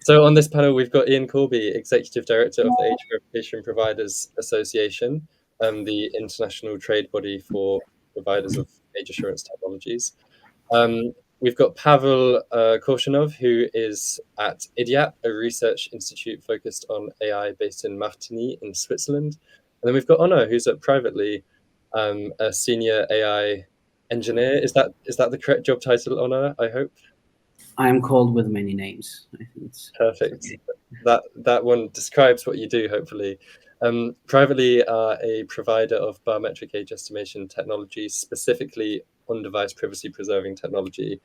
So on this panel, we've got Ian Corby, Executive Director of the Age Verification Providers Association, the international trade body for providers of age assurance technologies. We've got Pavel Korshinov, who is at IDIAP, a research institute focused on AI based in Martigny in Switzerland. And then we've got Honor, who's at Privately, a senior AI engineer. Is that the correct job title, Honor, I hope? I am called with many names. I think it's Perfect. okay. That one describes what you do, hopefully. Privately are a provider of biometric age estimation technology, specifically on-device privacy preserving technology.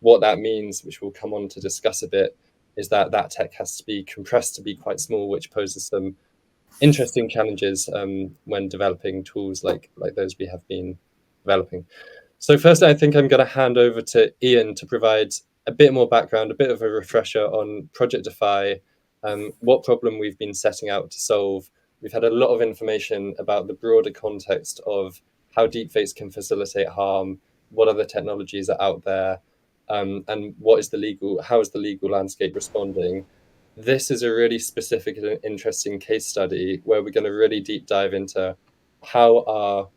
What that means, which we'll come on to discuss a bit, is that tech has to be compressed to be quite small, which poses some interesting challenges when developing tools like those we have been developing. So first, I think I'm going to hand over to Ian to provide a bit more background, a bit of a refresher on Project DefAI, what problem we've been setting out to solve. We've had a lot of information about the broader context of how deepfakes can facilitate harm, what other technologies are out there, and how is the legal landscape responding. This is a really specific and interesting case study where we're going to really deep dive into how our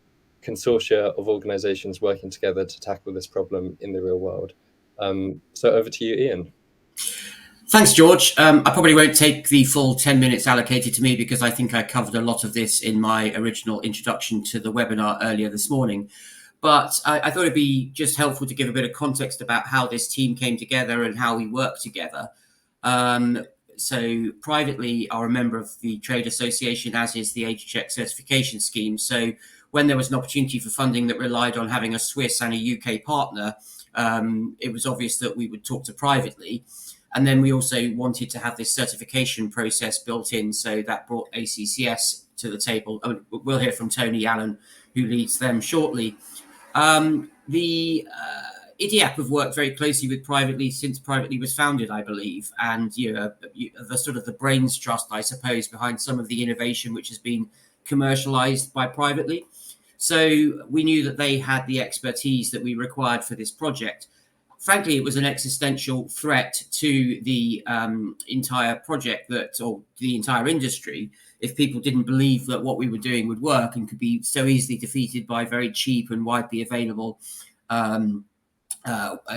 consortia of organizations working together to tackle this problem in the real world. So over to you, Ian. Thanks, George. I probably won't take the full 10 minutes allocated to me because I think I covered a lot of this in my original introduction to the webinar earlier this morning. But I thought it'd be just helpful to give a bit of context about how this team came together and how we work together. So Privately are a member of the Trade Association, as is the Age Check certification scheme. So when there was an opportunity for funding that relied on having a Swiss and a UK partner, it was obvious that we would talk to Privately. And then we also wanted to have this certification process built in. So that brought ACCS to the table. We'll hear from Tony Allen, who leads them shortly. The IDIAP have worked very closely with Privately since Privately was founded, I believe. And the sort of the brains trust, I suppose, behind some of the innovation which has been commercialized by Privately. So we knew that they had the expertise that we required for this project. Frankly, it was an existential threat to the entire project or the entire industry if people didn't believe that what we were doing would work and could be so easily defeated by very cheap and widely available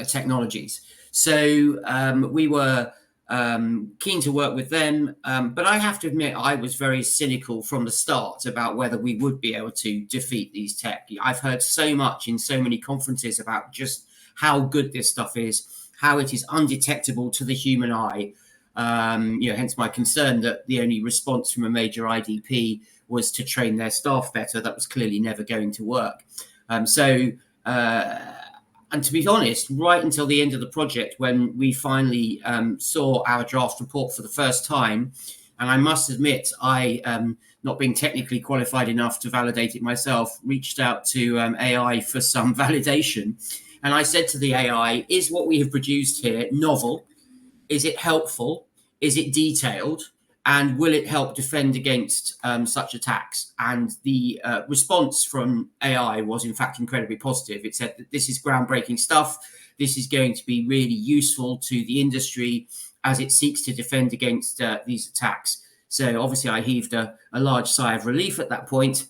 technologies. So we were keen to work with them. But I have to admit, I was very cynical from the start about whether we would be able to defeat these tech. I've heard so much in so many conferences about just how good this stuff is, how it is undetectable to the human eye. Hence my concern that the only response from a major IDP was to train their staff better. That was clearly never going to work. And to be honest, right until the end of the project, when we finally saw our draft report for the first time, and I must admit, I, not being technically qualified enough to validate it myself, reached out to AI for some validation. And I said to the AI, is what we have produced here novel? Is it helpful? Is it detailed? And will it help defend against such attacks? And the response from AI was, in fact, incredibly positive. It said that this is groundbreaking stuff. This is going to be really useful to the industry as it seeks to defend against these attacks. So obviously, I heaved a large sigh of relief at that point,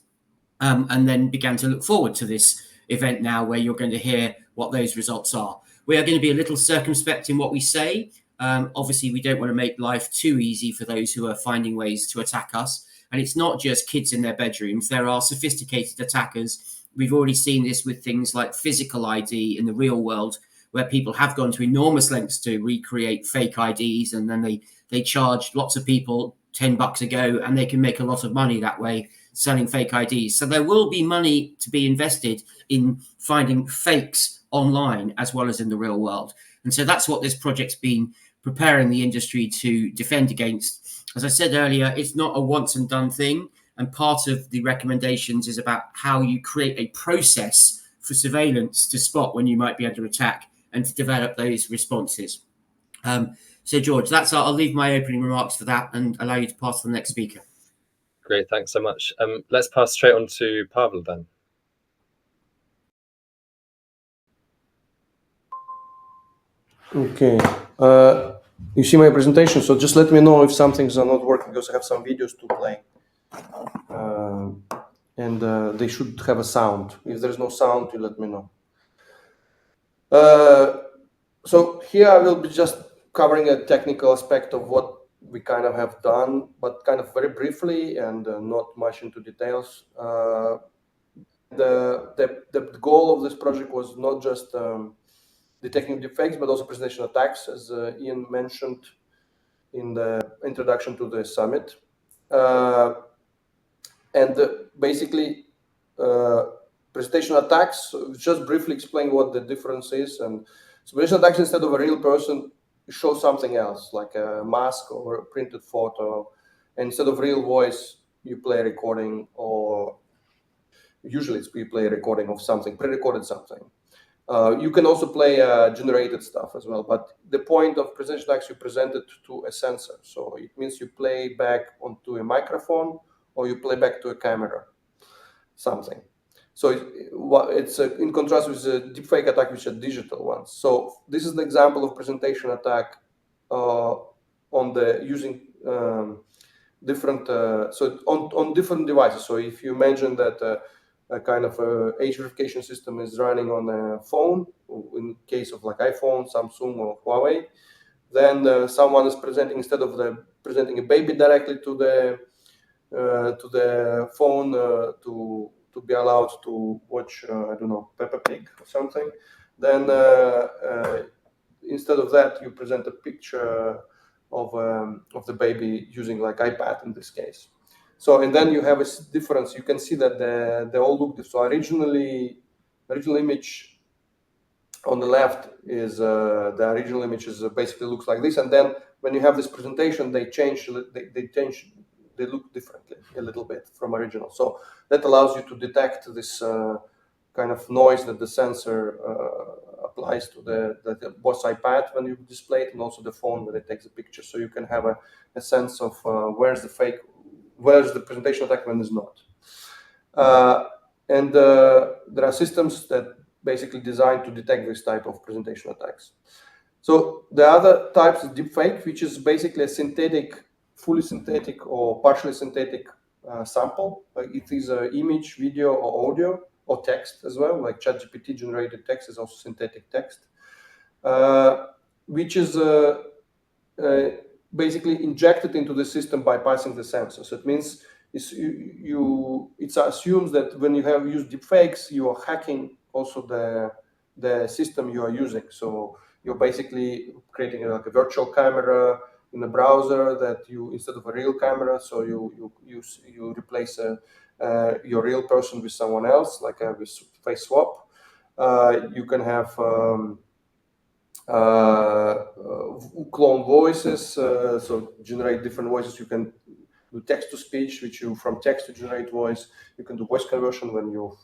and then began to look forward to this event now, where you're going to hear what those results are. We are going to be a little circumspect in what we say. Obviously, we don't want to make life too easy for those who are finding ways to attack us. And it's not just kids in their bedrooms. There are sophisticated attackers. We've already seen this with things like physical ID in the real world, where people have gone to enormous lengths to recreate fake IDs, and then they charge lots of people $10 a go, and they can make a lot of money that way selling fake IDs. So there will be money to be invested in finding fakes online as well as in the real world. And so that's what this project's been preparing the industry to defend against. As I said earlier, it's not a once and done thing. And part of the recommendations is about how you create a process for surveillance to spot when you might be under attack and to develop those responses. So George, I'll leave my opening remarks for that and allow you to pass to the next speaker. Great, thanks so much. Let's pass straight on to Pavel then. Okay. You see my presentation, so just let me know if some things are not working, because I have some videos to play. And they should have a sound. If there's no sound, you let me know. So here I will be just covering a technical aspect of what we kind of have done, but kind of very briefly and not much into details. The goal of this project was not just detecting deepfakes, but also presentation attacks, as Ian mentioned in the introduction to the summit. Basically, presentation attacks, just briefly explain what the difference is. And so presentation attacks, instead of a real person, show something else, like a mask or a printed photo. And instead of real voice, you play a recording, or usually it's you play a recording of something, pre-recorded something. You can also play generated stuff as well, but the point of presentation attacks, you present it to a sensor. So it means you play back onto a microphone, or you play back to a camera, something. So it's in contrast with the deepfake attack, which are digital ones. So this is the example of presentation attack on the using different on different devices. So if you imagine that a kind of age verification system is running on a phone, in case of like iPhone, Samsung, or Huawei, then someone is presenting, instead of presenting a baby directly to the phone to be allowed to watch, I don't know, Peppa Pig or something. Then instead of that, you present a picture of the baby using like iPad in this case. So, and then you have a difference. You can see that they all look different. So original image on the left is the original image is basically looks like this, and then when you have this presentation, they change. They look differently a little bit from original. So that allows you to detect this kind of noise that the sensor applies to the both iPad when you display it, and also the phone when it takes a picture. So you can have a sense of where's the presentation attack when it's not. And there are systems that basically designed to detect this type of presentation attacks. So the other types is deepfake, which is basically a synthetic, fully synthetic or partially synthetic sample. Like it is an image, video, or audio, or text as well. Like ChatGPT generated text is also synthetic text, which is basically injected into the system by passing the sensor. So it means it assumes that when you have used deepfakes, you are hacking also the system you are using. So you're basically creating like a virtual camera in a browser that you, instead of a real camera, so you replace your real person with someone else, like with face swap. You can have clone voices, so generate different voices. You can do text to speech, which you from text to generate voice. You can do voice conversion when you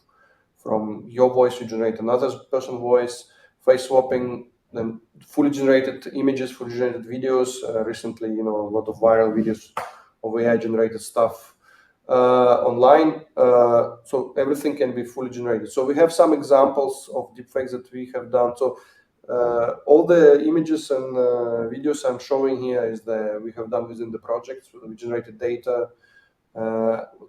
from your voice you generate another person's voice. Face swapping, then fully generated images, fully generated videos. Recently, a lot of viral videos of AI generated stuff online. So everything can be fully generated. So we have some examples of deepfakes that we have done. So all the images and videos I'm showing here is we have done within the project. So we generated data,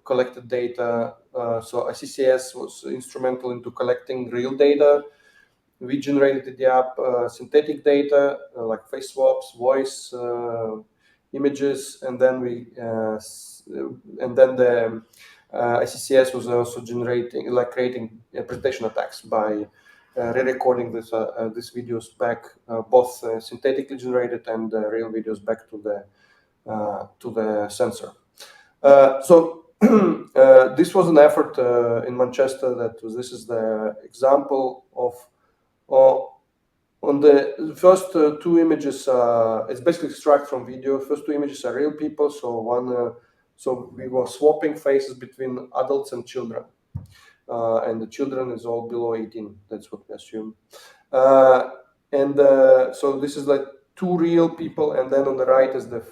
collected data. So ICCS was instrumental into collecting real data. We generated in the app synthetic data like face swaps, voice, images, and then the ICCS was also creating presentation attacks by re-recording these videos back, both synthetically generated and real videos back to the sensor. So this was an effort in Manchester. This is the example of on the first two images. It's basically extract from video. First two images are real people. So we were swapping faces between adults and children. And the children is all below 18. That's what we assume. So this is like two real people, and then on the right is the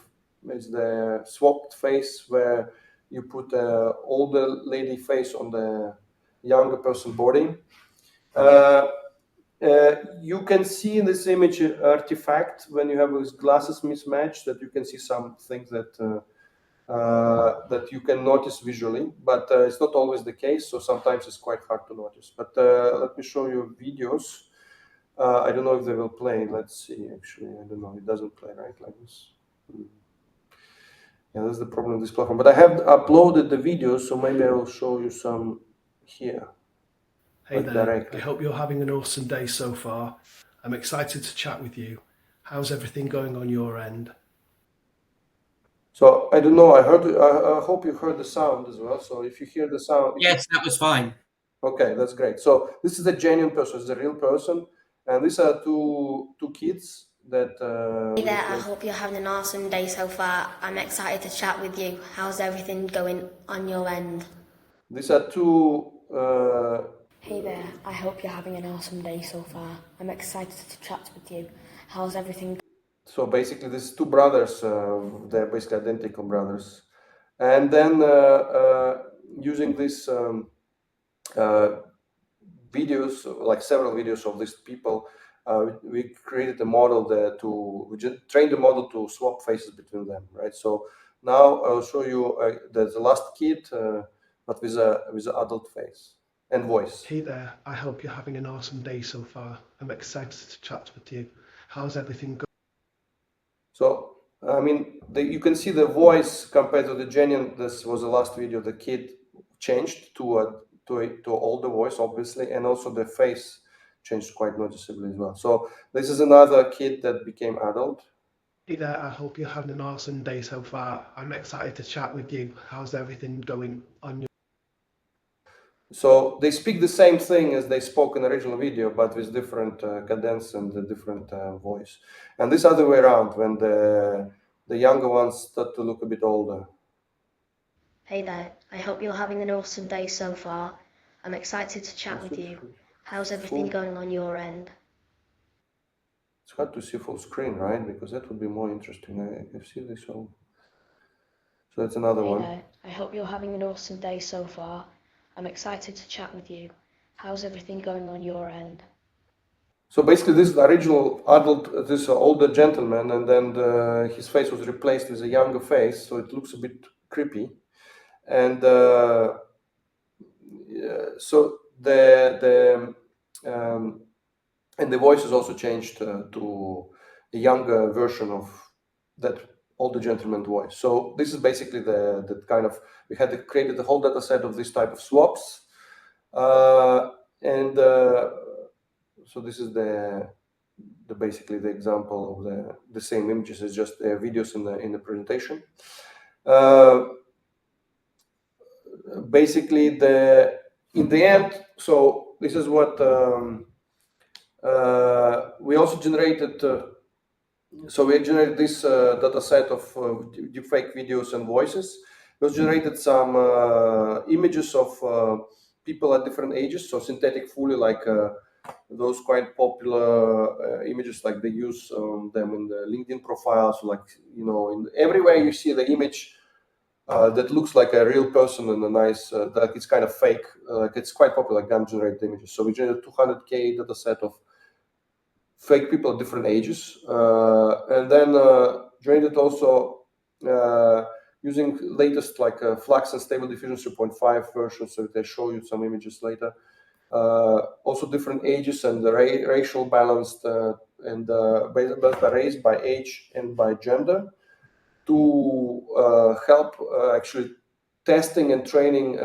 swapped face, where you put older lady face on the younger person body. You can see in this image artifact when you have this glasses mismatch, that you can see some things that that you can notice visually, but it's not always the case. So sometimes it's quite hard to notice. But let me show you videos. I don't know if they will play. Let's see. Actually, I don't know. It doesn't play right like this. Yeah, that's the problem with this platform. But I have uploaded the videos, so maybe I will show you some here. Hey like there, directly. I hope you're having an awesome day so far. I'm excited to chat with you. How's everything going on your end? So I don't know. I hope you heard the sound as well. So if you hear the sound, Yes, that was fine. okay, that's great. So this is a genuine person. It's a real person, and these are two kids that. Hey there, I hope you're having an awesome day so far. I'm excited to chat with you. How's everything going on your end? These are two. Hey there, I hope you're having an awesome day so far. I'm excited to chat with you. How's everything? So basically, these two brothers. They're basically identical brothers, and then using this. Videos, like several videos of these people, we created a model there we just trained the model to swap faces between them, right? So now I'll show you the last kid, but with an adult face and voice. Hey there, I hope you're having an awesome day so far. I'm excited to chat with you. How's everything going? So I mean, you can see the voice compared to the genuine. This was the last video. The kid changed to older voice, obviously, and also the face changed quite noticeably as well. So this is another kid that became adult. Hey there, I hope you're having an awesome day so far. I'm excited to chat with you. How's everything going on your... So they speak the same thing as they spoke in the original video, but with different cadence and a different voice. And this other way around, when the younger ones start to look a bit older. Hey there, I hope you're having an awesome day so far. I'm excited to chat with you. How's everything going on your end? It's hard to see full screen, right? Because that would be more interesting. I can see this all. So that's another Hey one. there, I hope you're having an awesome day so far. I'm excited to chat with you. How's everything going on your end? So basically, this is the original adult, this older gentleman, and then his face was replaced with a younger face, so it looks a bit creepy. And so and the voice is also changed to a younger version of that older gentleman voice. So this is basically the kind of, we had created a whole data set of this type of swaps, and so this is basically the example of the same images as just the videos in the presentation. Basically, in the end, so this is what we also generated. So we generated this data set of deepfake videos and voices. We also generated some images of people at different ages, so synthetic fully, like those quite popular images, like they use them in the LinkedIn profiles, like, you know, in everywhere you see the image that looks like a real person and a nice, like it's kind of fake, like it's quite popular, like GAN generated images. So we generated 200K data set of fake people at different ages, and then generated also using latest like Flux and Stable Diffusion 3.5 version, so they show you some images later. Also different ages and the racial balanced and based by race, by age, and by gender to help actually testing and training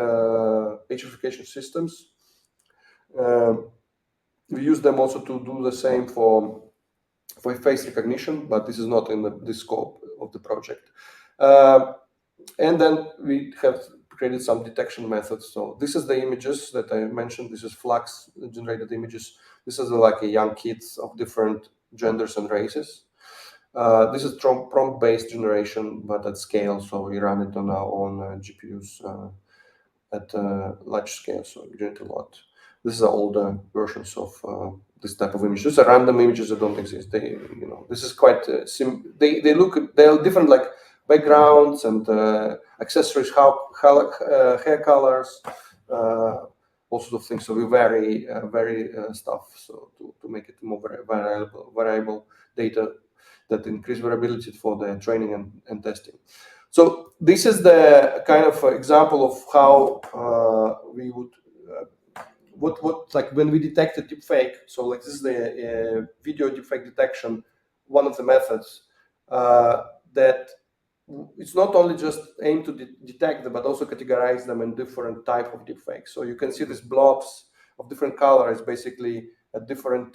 age verification systems. We use them also to do the same for face recognition, but this is not in the scope of the project. And then we have created some detection methods. So this is the images that I mentioned. This is Flux generated images. This is like a young kids of different genders and races. This is prompt-based generation, but at scale. So we run it on our own GPUs at large scale. So we generate a lot. This is older versions of this type of images. These are random images that don't exist. They, you know, this is quite they're different, like backgrounds and accessories, hair colors, all sorts of things. So we vary stuff so to make it more variable data that increase variability for the training and testing. So this is the kind of example of how we would what like when we detect a deepfake. So like this is the video deepfake detection, one of the methods that it's not only just aimed to detect them, but also categorize them in different type of deepfakes. So you can see these blobs of different colors, basically a different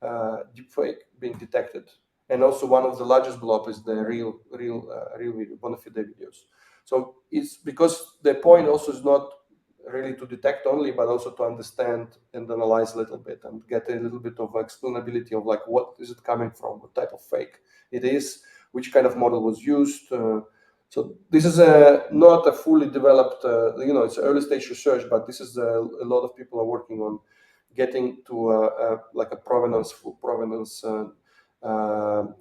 deepfake being detected. And also one of the largest blob is the real video, bona fide videos. So it's because the point also is not really to detect only, but also to understand and analyze a little bit and get a little bit of explainability of like what is it coming from, what type of fake it is, which kind of model was used. So this is not a fully developed, it's early stage research, but this is a lot of people are working on getting to like a full provenance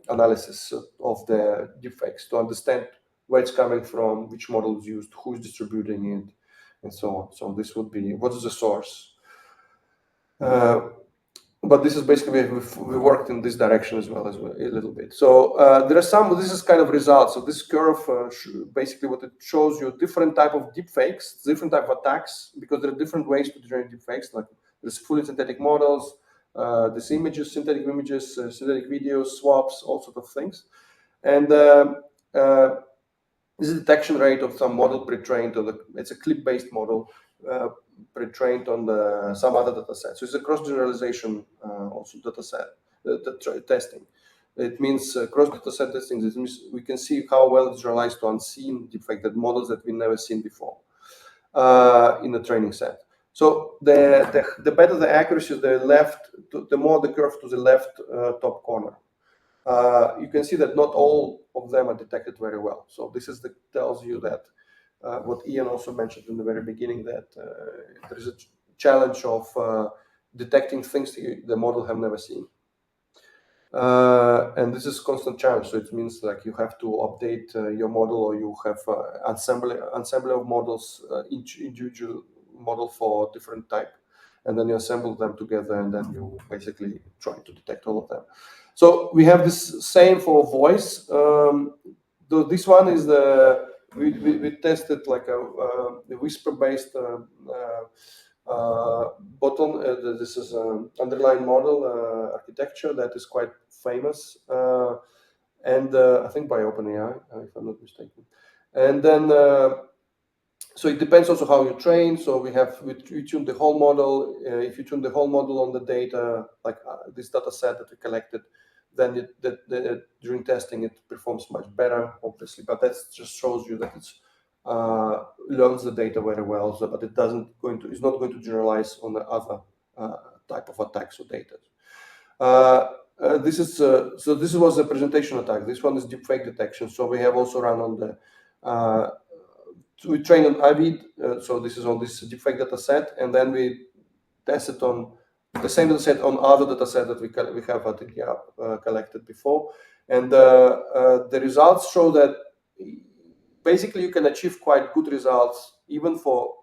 analysis of the deepfakes to understand where it's coming from, which model is used, who is distributing it, and so on. So this would be what is the source. But this is basically we worked in this direction as well a little bit. So there are some. This is kind of results. So this curve basically what it shows you different type of deepfakes, different type of attacks, because there are different ways to generate deepfakes. Like there's fully synthetic models, there's images, synthetic images, synthetic videos, swaps, all sorts of things, and this is the detection rate of some model pre-trained on it's a clip-based model pre-trained on some other data set. So it's a cross-generalization also data set testing. It means cross-data set testing. It means we can see how well it's generalized to unseen deepfake models that we've never seen before in the training set. So the better the accuracy, the more the curve to the left top corner. You can see that not all of them are detected very well. So this tells you that what Ian also mentioned in the very beginning, that there is a challenge of detecting things the model have never seen. And this is constant challenge. So it means like you have to update your model, or you have ensemble of models, each individual model for different type, and then you assemble them together, and then you basically try to detect all of them. So we have this same for voice. This one is we tested like a whisper-based button. This is an underlying model architecture that is quite famous, and I think by OpenAI, if I'm not mistaken. And then so it depends also how you train. So we tune the whole model. If you tune the whole model on the data, like this data set that we collected, then during testing it performs much better, obviously. But that just shows you that it's learns the data very well. So, but it's not going to generalize on the other type of attacks or data. This was a presentation attack. This one is deepfake detection. So we have also run on the. We train on IVID, so this is on this deepfake data set, and then we test it on the same data set on other data set that we have at the collected before, and the results show that basically you can achieve quite good results even for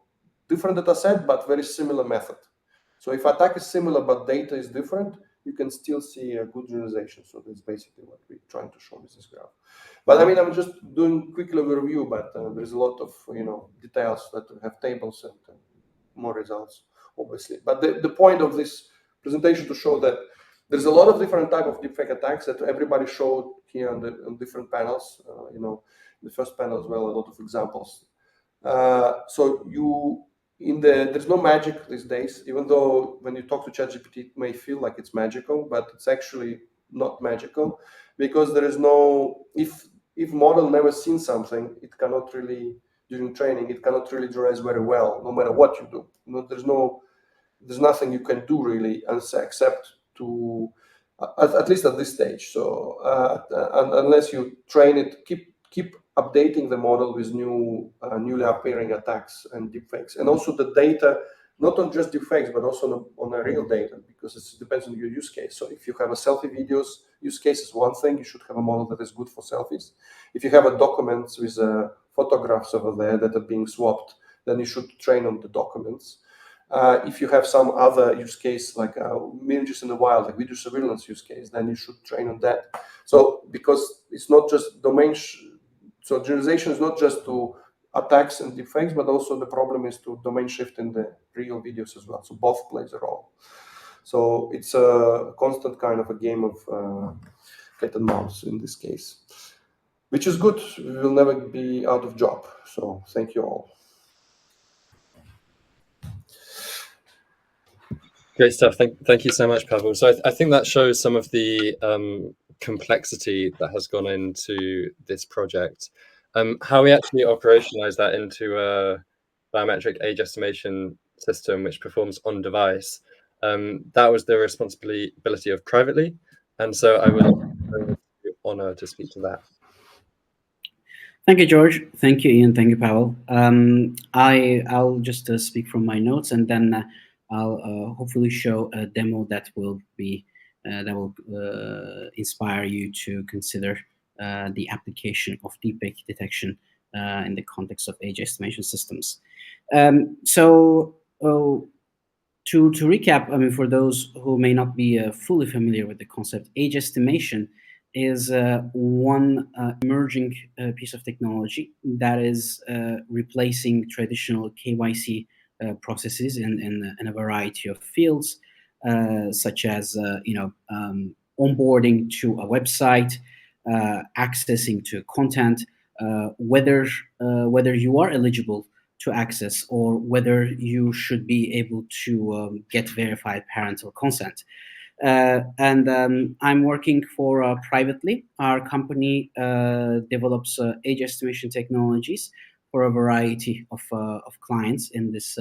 different data set, but very similar method. So if attack is similar but data is different, you can still see a good generalization. So that's basically what we're trying to show with this graph. But I mean, I'm just doing quickly review, but there's a lot of details that have tables and more results, obviously. But the point of this presentation to show that there's a lot of different type of deepfake attacks that everybody showed here on different panels. The first panel as well, a lot of examples. There's no magic these days, even though when you talk to ChatGPT, it may feel like it's magical, but it's actually not magical, because there is no, if model never seen something, it cannot really, during training, it cannot really generalize very well, no matter what you do. There's nothing you can do really except to, at least at this stage. So unless you train it, keep updating the model with newly appearing attacks and deepfakes, and also the data, not on just deepfakes, but also on a real data, because it depends on your use case. So if you have a selfie videos use case is one thing, you should have a model that is good for selfies. If you have a document with photographs over there that are being swapped, then you should train on the documents. If you have some other use case like images in the wild, like video surveillance use case, then you should train on that. So because it's not just domain, so generalization is not just to attacks and deepfakes, but also the problem is to domain shift in the real videos as well. So both plays a role. So it's a constant kind of a game of cat and mouse in this case, which is good. We will never be out of job. So thank you all. Great stuff. Thank you so much, Pavel. So I think that shows some of the complexity that has gone into this project. How we actually operationalize that into a biometric age estimation system which performs on device. That was the responsibility of Privately, and so I would honor to speak to that. Thank you, George. Thank you, Ian. Thank you, Pavel. I'll just speak from my notes, and then I'll hopefully show a demo that will inspire you to consider the application of deepfake detection in the context of age estimation systems. To recap, I mean, for those who may not be fully familiar with the concept, age estimation is one emerging piece of technology that is replacing traditional KYC processes in a variety of fields, such as onboarding to a website, accessing to content, whether you are eligible to access or whether you should be able to get verified parental consent. I'm working for Privately. Our company develops age estimation technologies for a variety of clients in this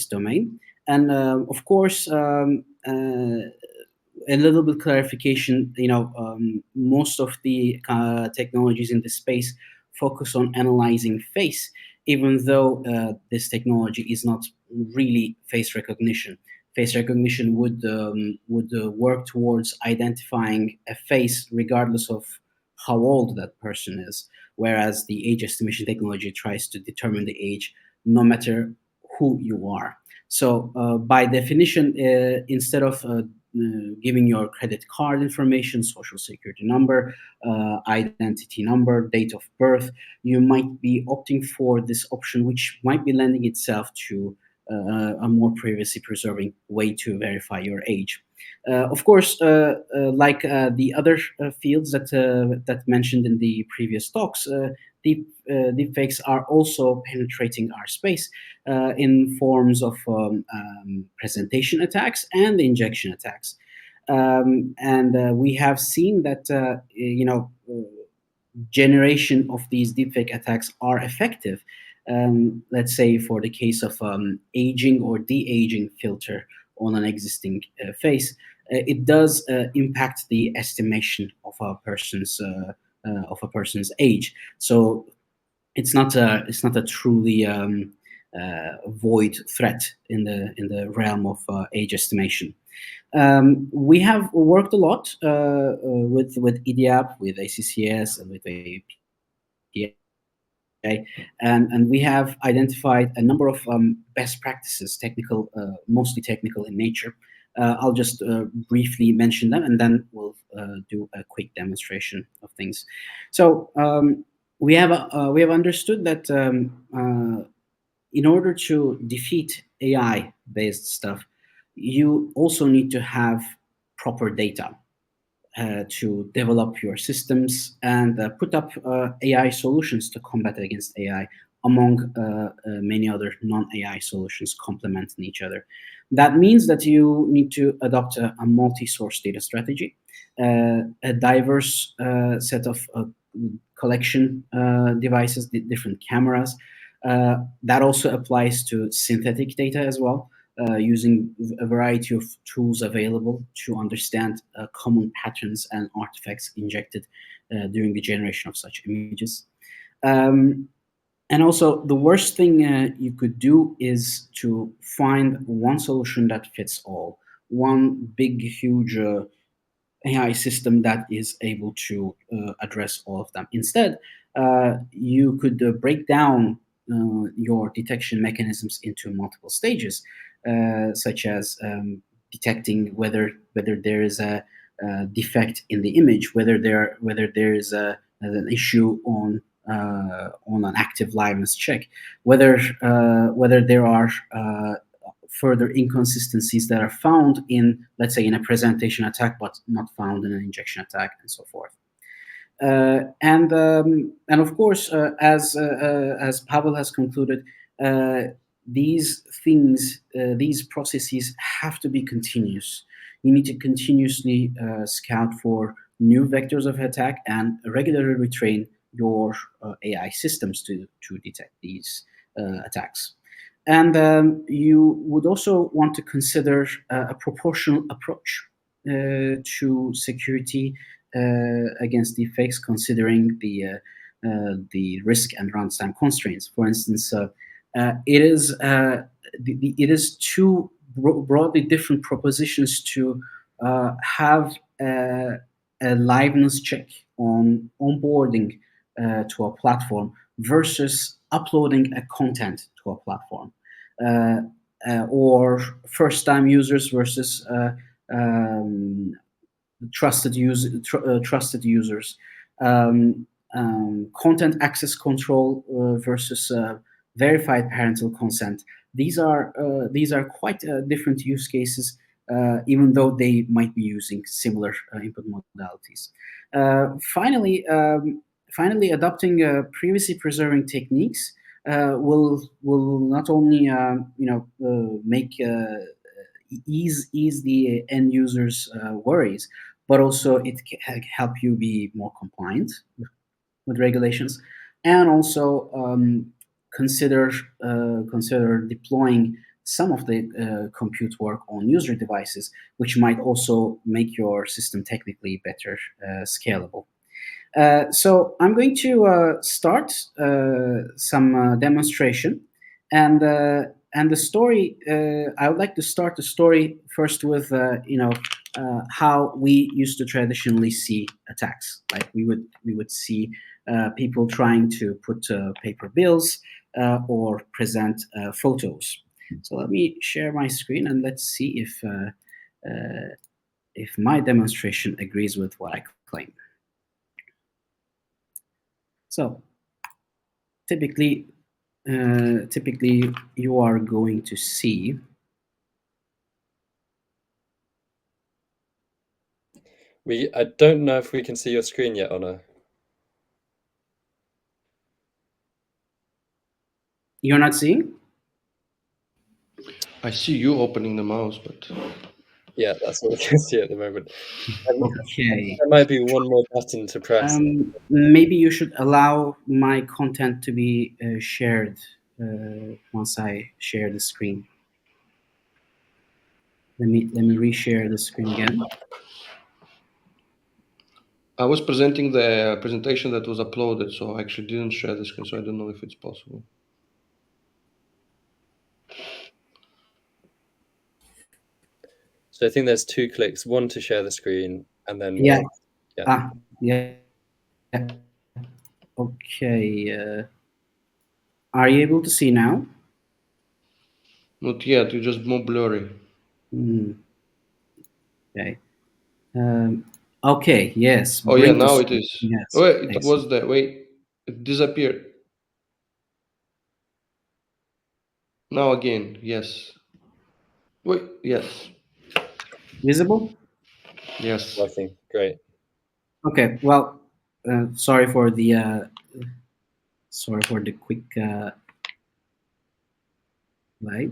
domain. And of course, a little bit clarification. Most of the technologies in this space focus on analyzing face, even though this technology is not really face recognition. Face recognition would work towards identifying a face regardless of how old that person is, whereas the age estimation technology tries to determine the age no matter who you are. So by definition, instead of giving your credit card information, social security number, identity number, date of birth, you might be opting for this option, which might be lending itself to a more privacy preserving way to verify your age. Of course, like the other fields that mentioned in the previous talks, deepfakes are also penetrating our space in forms of presentation attacks and injection attacks. We have seen that generation of these deepfake attacks are effective. Let's say for the case of aging or de-aging filter on an existing face, it does impact the estimation of a person's age. So it's not a truly void threat in the realm of age estimation. We have worked a lot with EDAP, with ACCS, and with APA. And we have identified a number of best practices, mostly technical in nature. I'll just briefly mention them, and then we'll do a quick demonstration of things. So we have understood that in order to defeat AI-based stuff, you also need to have proper data to develop your systems and put up AI solutions to combat against AI, among many other non-AI solutions complementing each other. That means that you need to adopt a multi-source data strategy, a diverse set of collection devices, different cameras. That also applies to synthetic data as well, using a variety of tools available to understand common patterns and artifacts injected during the generation of such images. And also, the worst thing you could do is to find one solution that fits all, one big, huge AI system that is able to address all of them. Instead, you could break down your detection mechanisms into multiple stages, such as detecting whether there is a defect in the image, whether there is an issue on an active liveness check, whether there are further inconsistencies that are found in, let's say, in a presentation attack, but not found in an injection attack, and so forth. And of course, as Pavel has concluded, these things, these processes have to be continuous. You need to continuously scout for new vectors of attack and regularly retrain your AI systems to detect these attacks. And you would also want to consider a proportional approach to security against deepfakes, considering the risk and runtime constraints. For instance, it is two broadly different propositions to have a liveness check on onboarding to a platform versus uploading a content to a platform, or first-time users versus trusted users, content access control versus verified parental consent. These are quite different use cases, even though they might be using similar input modalities. Finally, adopting privacy preserving techniques will not only make ease the end users' worries, but also it can help you be more compliant with regulations, and also consider deploying some of the compute work on user devices, which might also make your system technically better scalable. So I'm going to start some demonstration, and the story. I would like to start the story first with how we used to traditionally see attacks. Like we would see people trying to put paper bills or present photos. So let me share my screen and let's see if my demonstration agrees with what I claim. So typically you are going to see I don't know if we can see your screen yet, Honor. You're not seeing? I see you opening the mouse, but yeah, that's what we can see at the moment. Okay. There might be one more button to press. Maybe you should allow my content to be shared once I share the screen. Let me reshare the screen again. I was presenting the presentation that was uploaded, so I actually didn't share the screen, so I don't know if it's possible. So I think there's 2 clicks, one to share the screen, and then Yeah. one. Yeah. Yeah. Okay. Are you able to see now? Not yet. You're just more blurry. Okay. Okay. Yes. Oh yeah, now it is. Yes. Oh, wait, it Excellent. was there. Wait, it disappeared. Now again, yes. Wait, yes, Visible? yes. Working. Great. Okay. Well, sorry for the quick light.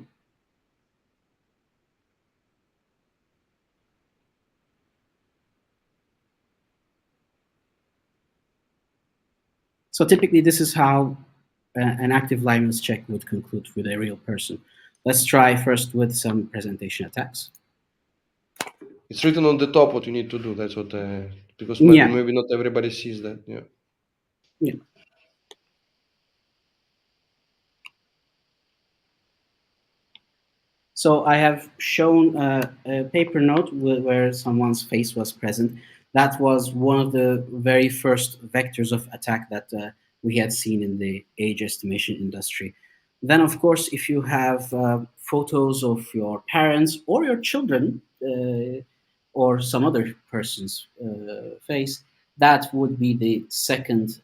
So typically, this is how an active liveness check would conclude with a real person. Let's try first with some presentation attacks. It's written on the top what you need to do. That's what because Yeah. maybe not everybody sees that. Yeah. Yeah. So I have shown a paper note where someone's face was present. That was one of the very first vectors of attack that we had seen in the age estimation industry. Then, of course, if you have photos of your parents or your children or some other person's face, that would be the second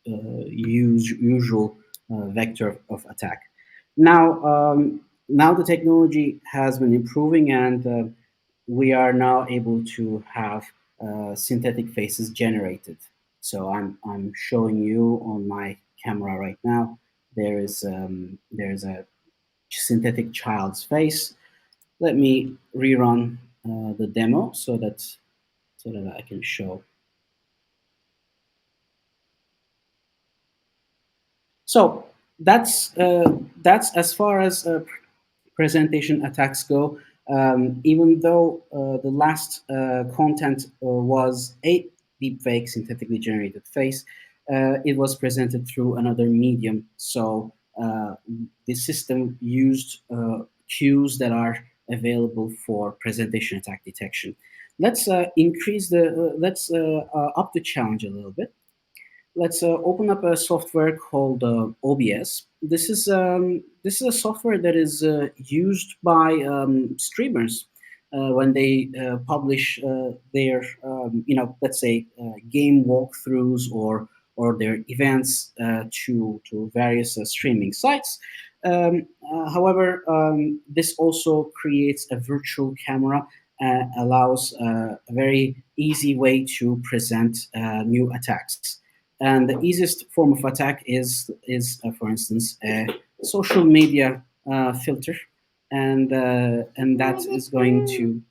usual vector of attack. Now the technology has been improving, and we are now able to have synthetic faces generated. So I'm showing you on my camera right now. There's a synthetic child's face. Let me rerun the demo so that I can show. So that's as far as presentation attacks go. Even though the last content was a deepfake synthetically generated face, it was presented through another medium. So the system used cues that are available for presentation attack detection. Let's up the challenge a little bit. Let's open up a software called OBS. This is a software that is used by streamers when they publish their let's say game walkthroughs or their events to various streaming sites. However, this also creates a virtual camera, allows a very easy way to present new attacks. And the easiest form of attack is for instance, a social media filter, and that is going to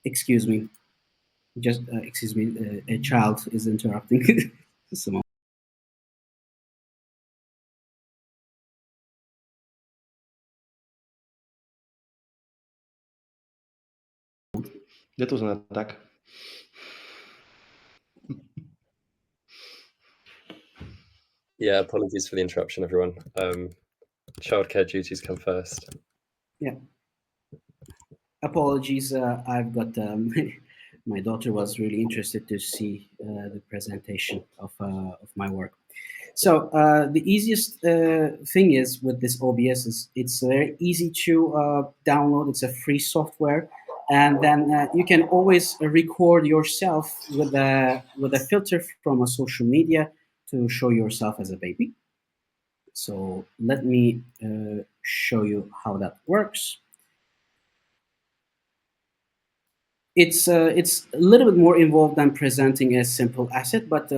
excuse me, just excuse me, a child is interrupting. Just a moment. That was an attack. Yeah, apologies for the interruption, everyone. Childcare duties come first. Yeah. Apologies. I've got my daughter was really interested to see the presentation of my work. So the easiest thing is with this OBS is it's very easy to download. It's a free software, and then you can always record yourself with a filter from a social media to show yourself as a baby. So let me show you how that works. It's a little bit more involved than presenting a simple asset, but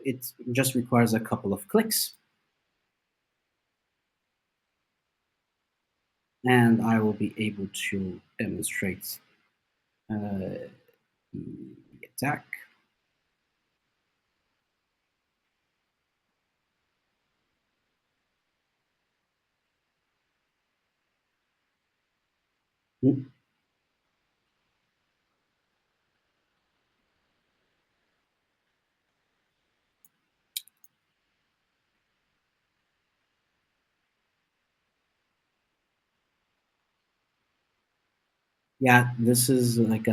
it just requires a couple of clicks. And I will be able to demonstrate the attack. Yeah, this is like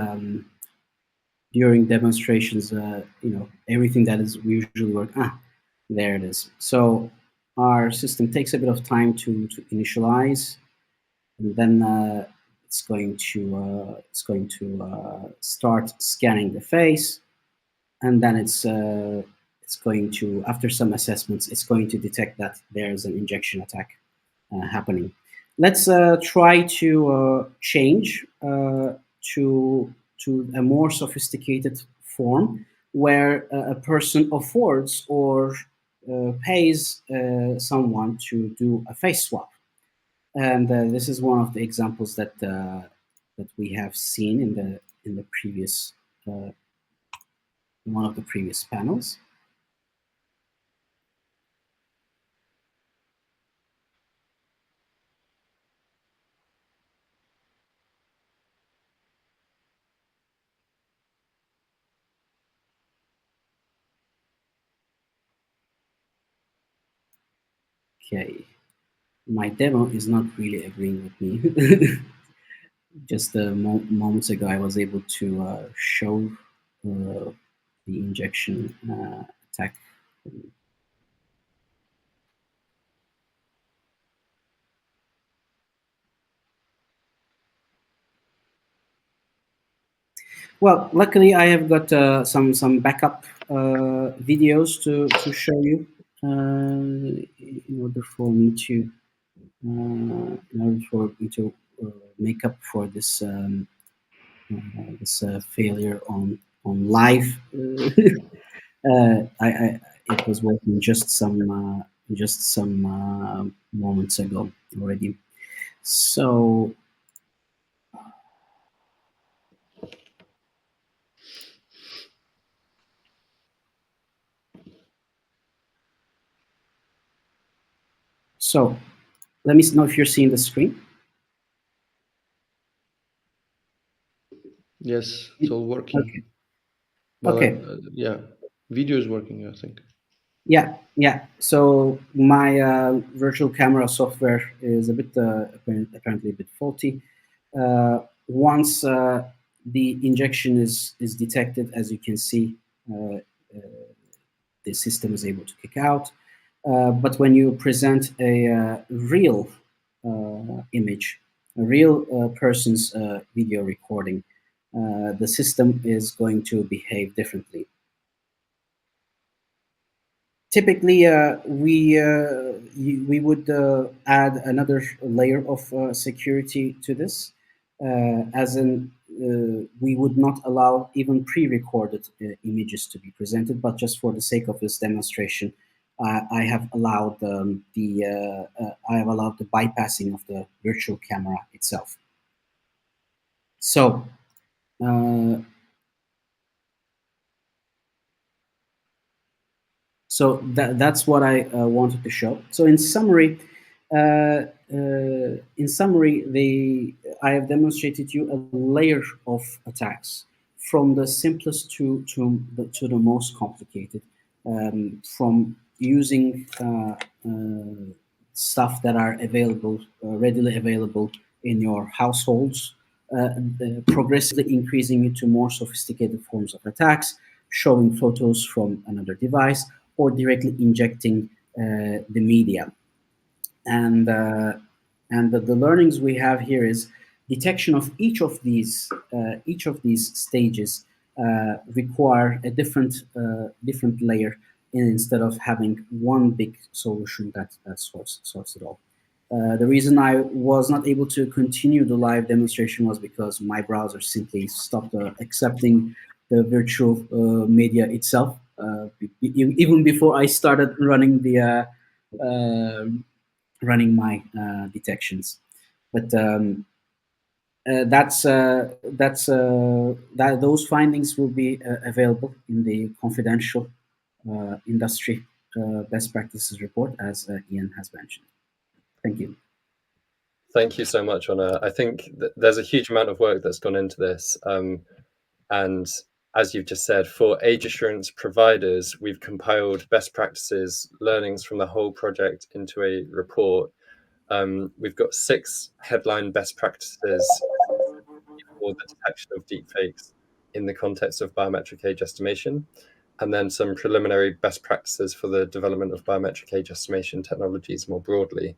during demonstrations, everything that is usually work. There it is. So our system takes a bit of time to initialize, and then it's going to start scanning the face, and then it's going to, after some assessments, it's going to detect that there's an injection attack happening. Let's try to change to a more sophisticated form where a person affords or pays someone to do a face swap. And this is one of the examples that we have seen in the previous one of the previous panels. Okay, my demo is not really agreeing with me. Just moments ago, I was able to show the injection attack Well, luckily I have got some backup videos to show you in order for me to make up for this failure on live. It was working just some moments ago already. So let me know if you're seeing the screen. Yes, it's all working. Okay. Well, Okay. yeah, video is working, I think. Yeah. So my virtual camera software is a bit apparently a bit faulty. Once the injection is detected, as you can see, the system is able to kick out. But when you present a real image, a real person's video recording, the system is going to behave differently. Typically, we would add another layer of security to this, as in we would not allow even pre-recorded images to be presented, but just for the sake of this demonstration, I have allowed the bypassing of the virtual camera itself. So. So that's what I wanted to show. So in summary, I have demonstrated you a layer of attacks from the simplest to the most complicated, from using stuff that are available, readily available in your households, progressively increasing it to more sophisticated forms of attacks, showing photos from another device, or directly injecting the media. And the learnings we have here is detection of each of these stages require a different layer instead of having one big solution that sorts it all. The reason I was not able to continue the live demonstration was because my browser simply stopped accepting the virtual media itself, even before I started running running my detections. But those findings will be available in the confidential industry best practices report, as Ian has mentioned. Thank you. Thank you so much, Honor. I think there's a huge amount of work that's gone into this. And as you've just said, for age assurance providers, we've compiled best practices, learnings from the whole project into a report. We've got 6 headline best practices for the detection of deepfakes in the context of biometric age estimation, and then some preliminary best practices for the development of biometric age estimation technologies more broadly.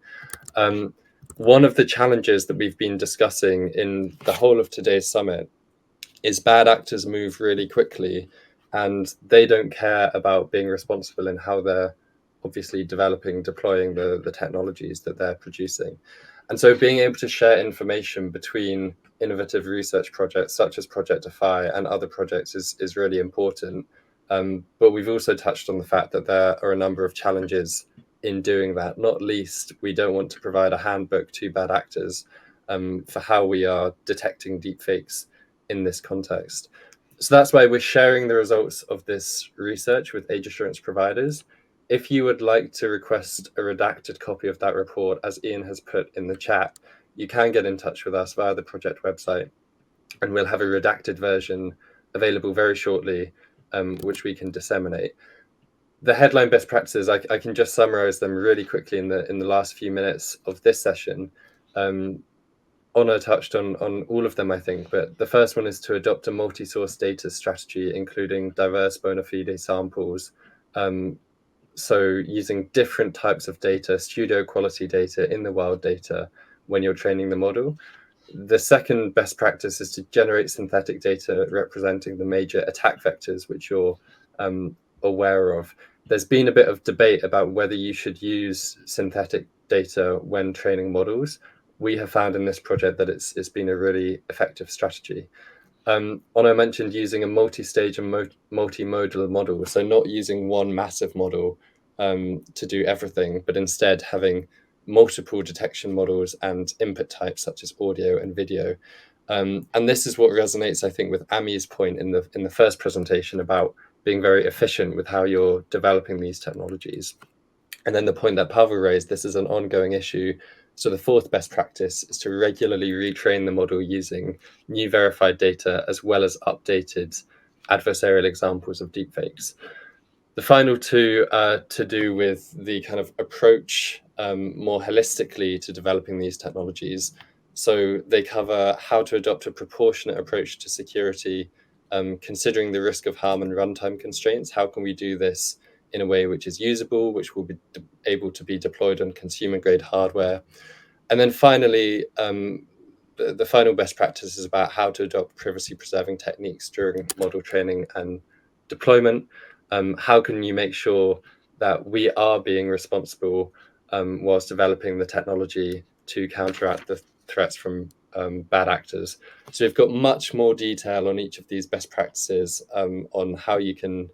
One of the challenges that we've been discussing in the whole of today's summit is bad actors move really quickly, and they don't care about being responsible in how they're obviously deploying the technologies that they're producing. And so being able to share information between innovative research projects such as Project DefAI and other projects is really important. But we've also touched on the fact that there are a number of challenges in doing that. Not least, we don't want to provide a handbook to bad actors for how we are detecting deepfakes in this context. So that's why we're sharing the results of this research with age assurance providers. If you would like to request a redacted copy of that report, as Ian has put in the chat, you can get in touch with us via the project website, and we'll have a redacted version available very shortly, which we can disseminate. The headline best practices, I can just summarize them really quickly in the last few minutes of this session. Honor touched on all of them, I think, but the first one is to adopt a multi-source data strategy, including diverse bona fide samples. So using different types of data, studio quality data in the wild data when you're training the model. The second best practice is to generate synthetic data representing the major attack vectors which you're aware of. There's been a bit of debate about whether you should use synthetic data when training models. We have found in this project that it's been a really effective strategy. Ono mentioned using a multi-stage and multimodal model, so not using one massive model to do everything, but instead having multiple detection models and input types such as audio and video. And this is what resonates, I think, with Ami's point in the first presentation about being very efficient with how you're developing these technologies. And then the point that Pavel raised, this is an ongoing issue. So the fourth best practice is to regularly retrain the model using new verified data as well as updated adversarial examples of deepfakes. The final two are to do with the kind of approach more holistically to developing these technologies. So they cover how to adopt a proportionate approach to security, considering the risk of harm and runtime constraints. How can we do this in a way which is usable, which will be able to be deployed on consumer-grade hardware? And then finally, the final best practice is about how to adopt privacy-preserving techniques during model training and deployment. How can you make sure that we are being responsible whilst developing the technology to counteract the threats from bad actors? So we've got much more detail on each of these best practices on how you can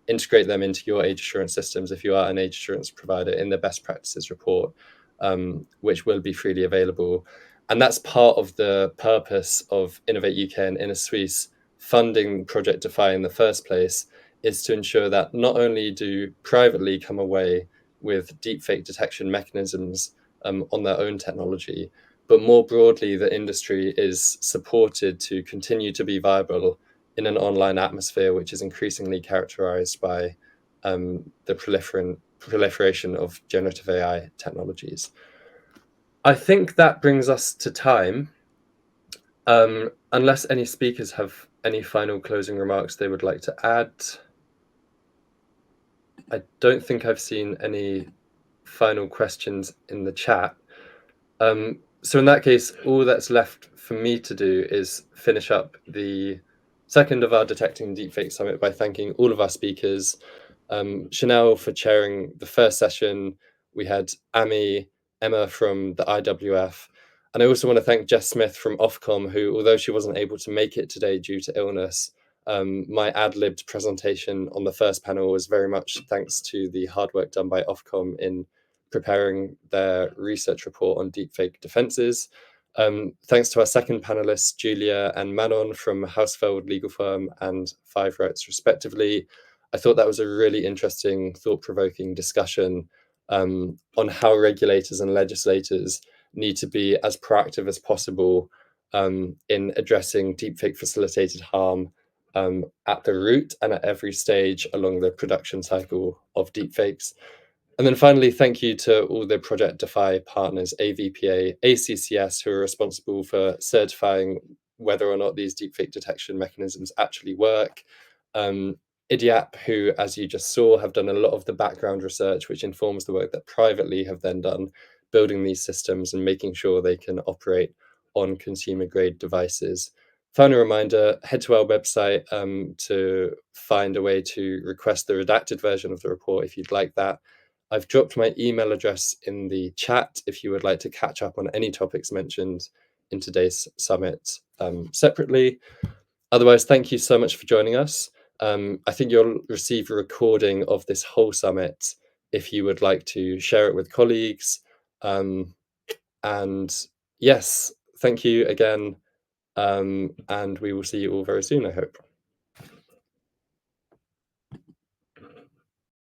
integrate them into your age assurance systems if you are an age assurance provider in the best practices report, which will be freely available. And that's part of the purpose of Innovate UK and InnoSuisse funding Project DefAI in the first place, is to ensure that not only do privately come away with deepfake detection mechanisms on their own technology, but more broadly, the industry is supported to continue to be viable in an online atmosphere which is increasingly characterized by the proliferation of generative AI technologies. I think that brings us to time. Unless any speakers have any final closing remarks they would like to add. I don't think I've seen any final questions in the chat. So in that case, all that's left for me to do is finish up the second of our Detecting Deepfake Summit by thanking all of our speakers. Chanel for chairing the first session. We had Ami, Emma from the IWF. And I also want to thank Jess Smith from Ofcom, who, although she wasn't able to make it today due to illness, my ad-libbed presentation on the first panel was very much thanks to the hard work done by Ofcom in preparing their research report on deepfake defenses. Thanks to our second panelists, Julia and Manon from Hausfeld Legal Firm and Five Rights, respectively. I thought that was a really interesting, thought-provoking discussion on how regulators and legislators need to be as proactive as possible in addressing deepfake facilitated harm at the root and at every stage along the production cycle of deepfakes. And then finally, thank you to all the Project DefAI partners, AVPA, ACCS, who are responsible for certifying whether or not these deepfake detection mechanisms actually work. IDIAP, who, as you just saw, have done a lot of the background research, which informs the work that privately have then done, building these systems and making sure they can operate on consumer-grade devices. Final reminder, head to our website to find a way to request the redacted version of the report if you'd like that. I've dropped my email address in the chat if you would like to catch up on any topics mentioned in today's summit separately. Otherwise, thank you so much for joining us. I think you'll receive a recording of this whole summit if you would like to share it with colleagues. And yes, thank you again. And we will see you all very soon, I hope.